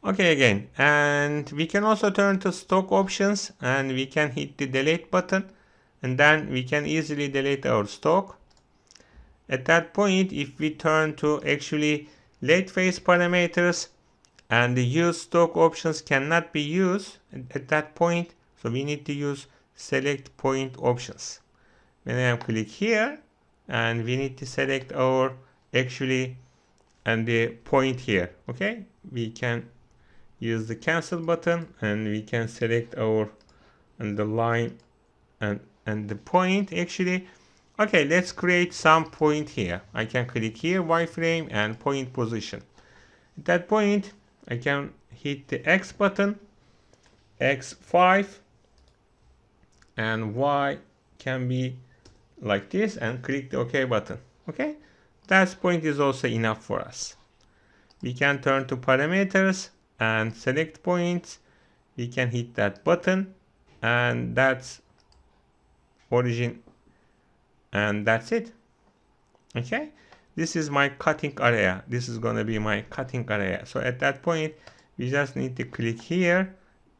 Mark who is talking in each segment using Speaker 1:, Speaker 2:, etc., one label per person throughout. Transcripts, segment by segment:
Speaker 1: Okay, again, and we can also turn to stock options, and we can hit the delete button, and then we can easily delete our stock. At that point, if we turn to actually lathe face parameters, and the use stock options cannot be used at that point, so we need to use select point options. When I click here, and we need to select our actually and the point here. Okay, we can use the cancel button, and we can select our and the line and the point actually. Okay, let's create some point here. I can click here, wireframe and point position. At that point, I can hit the X button, X5, and Y can be like this, and click the OK button. Okay, that point is also enough for us. We can turn to parameters and select points. We can hit that button, and that's origin, and that's it. Okay, this is my cutting area. This is going to be my cutting area. So at that point, we just need to click here,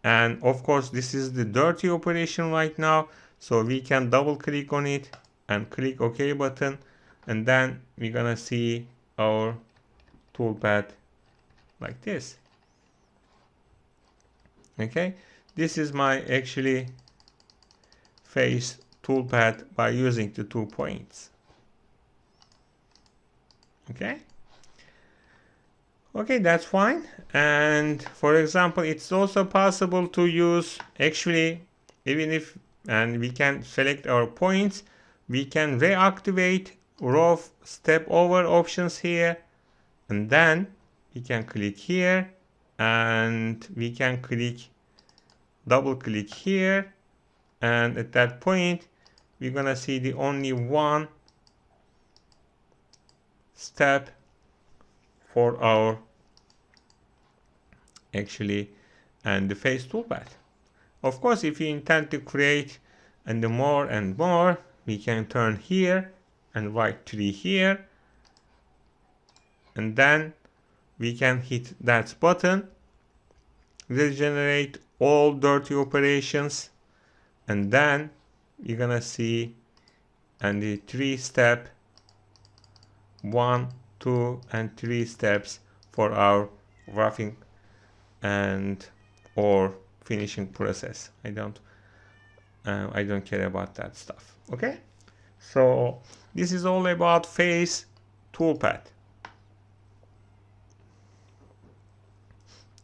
Speaker 1: and of course this is the dirty operation right now, so we can double click on it and click OK button, and then we're gonna see our toolpath like this. Okay, this is my actually face toolpath by using the 2 points. Okay, that's fine. And for example, it's also possible to use actually, even if, and we can select our points, we can reactivate row step over options here, and then we can click here, and we can double click here, and at that point we're gonna see the only one step for our actually and the face toolpath. Of course, if you intend to create and more, we can turn here and write 3 here, and then we can hit that button, regenerate all dirty operations, and then you're gonna see and the 3-step 1, 2, and 3 steps for our roughing and or finishing process. I don't care about that stuff. Okay, so this is all about face toolpath.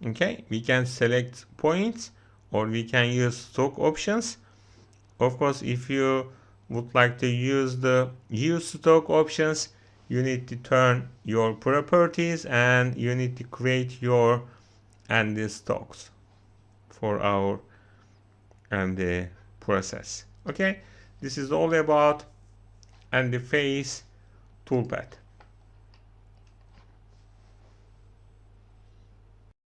Speaker 1: Okay, we can select points, or we can use stock options. Of course, if you would like to use the use stock options, you need to turn your properties, and you need to create your and the stocks for our and the process. Okay, this is all about and the face toolpath.